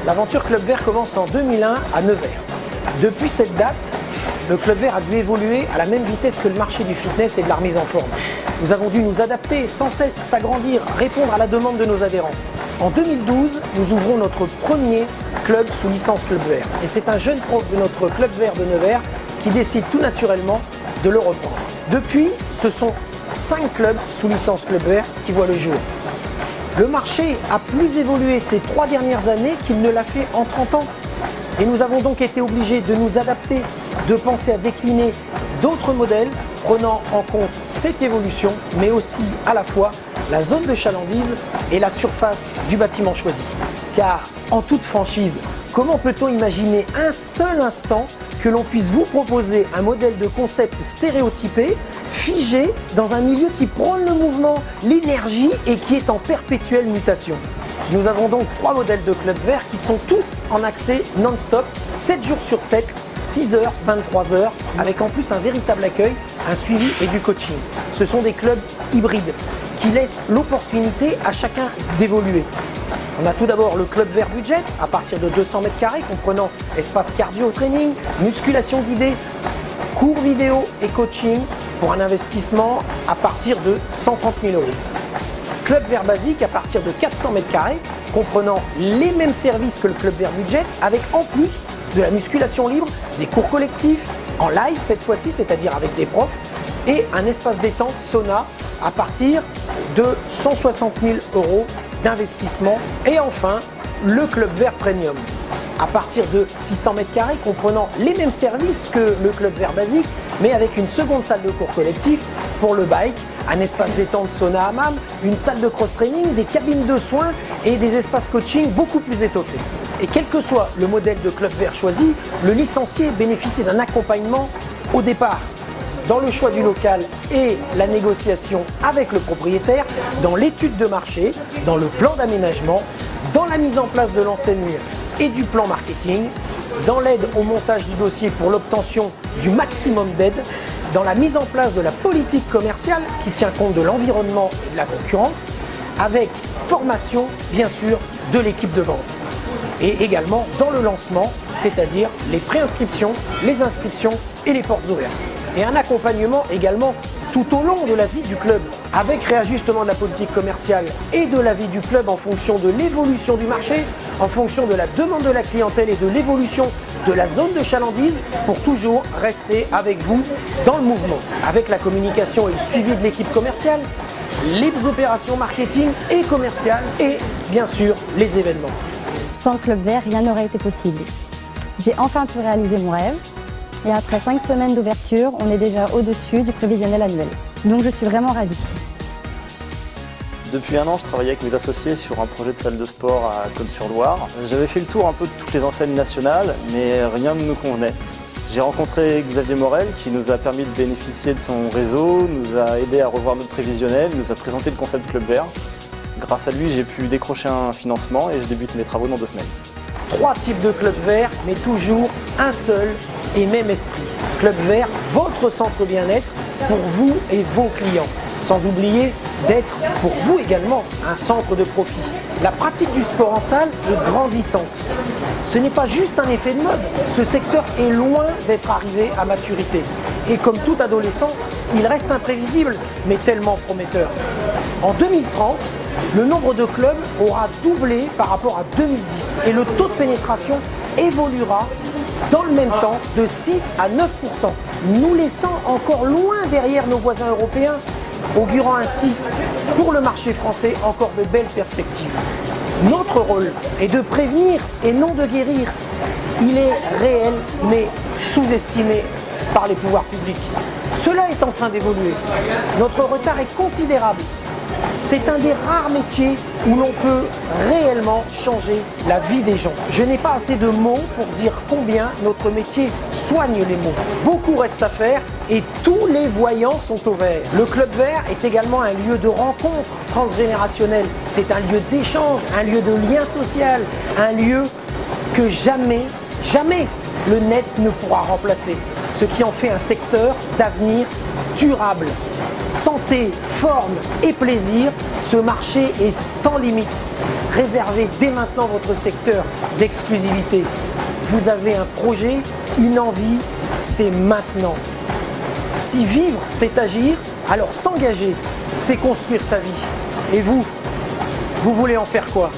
L'aventure Club Vert commence en 2001 à Nevers. Depuis cette date, le Club Vert a dû évoluer à la même vitesse que le marché du fitness et de la remise en forme. Nous avons dû nous adapter, sans cesse s'agrandir, répondre à la demande de nos adhérents. En 2012, nous ouvrons notre premier club sous licence Club Vert. Et c'est un jeune prof de notre Club Vert de Nevers qui décide tout naturellement de le reprendre. Depuis, ce sont 5 clubs sous licence Club Vert qui voient le jour. Le marché a plus évolué ces 3 dernières années qu'il ne l'a fait en 30 ans. Et nous avons donc été obligés de nous adapter, de penser à décliner d'autres modèles, prenant en compte cette évolution, mais aussi à la fois la zone de chalandise et la surface du bâtiment choisi. Car en toute franchise, comment peut-on imaginer un seul instant que l'on puisse vous proposer un modèle de concept stéréotypé, figé, dans un milieu qui prône le mouvement, l'énergie et qui est en perpétuelle mutation? Nous avons donc 3 modèles de Club Vert qui sont tous en accès non-stop, 7 jours sur 7, 6h, 23h, avec en plus un véritable accueil, un suivi et du coaching. Ce sont des clubs hybrides qui laissent l'opportunité à chacun d'évoluer. On a tout d'abord le Club Vert Budget à partir de 200 m², comprenant espace cardio training, musculation guidée, cours vidéo et coaching pour un investissement à partir de 130 000 €. Club Vert Basique à partir de 400 m², comprenant les mêmes services que le Club Vert Budget, avec en plus de la musculation libre, des cours collectifs, en live cette fois-ci, c'est-à-dire avec des profs, et un espace détente sauna à partir de 160 000 € d'investissement. Et enfin, le Club Vert Premium, à partir de 600 m², comprenant les mêmes services que le Club Vert Basique, mais avec une seconde salle de cours collectif pour le bike, un espace détente sauna hammam, une salle de cross-training, des cabines de soins et des espaces coaching beaucoup plus étoffés. Et quel que soit le modèle de Club Vert choisi, le licencié bénéficie d'un accompagnement au départ, dans le choix du local et la négociation avec le propriétaire, dans l'étude de marché, dans le plan d'aménagement, dans la mise en place de l'enseigne et du plan marketing, dans l'aide au montage du dossier pour l'obtention du maximum d'aide, dans la mise en place de la politique commerciale qui tient compte de l'environnement et de la concurrence, avec formation bien sûr de l'équipe de vente. Et également dans le lancement, c'est-à-dire les préinscriptions, les inscriptions et les portes ouvertes. Et un accompagnement également tout au long de la vie du club, avec réajustement de la politique commerciale et de la vie du club en fonction de l'évolution du marché, en fonction de la demande de la clientèle et de l'évolution de la zone de chalandise, pour toujours rester avec vous dans le mouvement, avec la communication et le suivi de l'équipe commerciale, les opérations marketing et commerciales et bien sûr les événements. Sans le Club Vert, rien n'aurait été possible. J'ai enfin pu réaliser mon rêve et après 5 semaines d'ouverture, on est déjà au-dessus du prévisionnel annuel. Donc je suis vraiment ravie. Depuis 1 an, je travaillais avec mes associés sur un projet de salle de sport à Côte-sur-Loire. J'avais fait le tour un peu de toutes les enseignes nationales, mais rien ne nous convenait. J'ai rencontré Xavier Morel qui nous a permis de bénéficier de son réseau, nous a aidé à revoir notre prévisionnel, nous a présenté le concept Club Vert. Grâce à lui, j'ai pu décrocher un financement et je débute mes travaux dans 2 semaines. 3 types de Club Vert, mais toujours un seul et même esprit. Club Vert, votre centre bien-être pour vous et vos clients. Sans oublier d'être pour vous également un centre de profit. La pratique du sport en salle est grandissante. Ce n'est pas juste un effet de mode, ce secteur est loin d'être arrivé à maturité. Et comme tout adolescent, il reste imprévisible, mais tellement prometteur. En 2030, le nombre de clubs aura doublé par rapport à 2010 et le taux de pénétration évoluera dans le même temps de 6 à 9%, nous laissant encore loin derrière nos voisins européens, augurant ainsi pour le marché français encore de belles perspectives. Notre rôle est de prévenir et non de guérir. Il est réel mais sous-estimé par les pouvoirs publics. Cela est en train d'évoluer. Notre retard est considérable. C'est un des rares métiers où l'on peut réellement changer la vie des gens. Je n'ai pas assez de mots pour dire combien notre métier soigne les mots. Beaucoup reste à faire et tous les voyants sont au vert. Le Club Vert est également un lieu de rencontre transgénérationnelle. C'est un lieu d'échange, un lieu de lien social, un lieu que jamais le net ne pourra remplacer. ce qui en fait un secteur d'avenir durable. Santé, forme et plaisir, ce marché est sans limite. Réservez dès maintenant votre secteur d'exclusivité. Vous avez un projet, une envie, c'est maintenant. Si vivre, c'est agir, alors s'engager, c'est construire sa vie. Et vous, vous voulez en faire quoi ?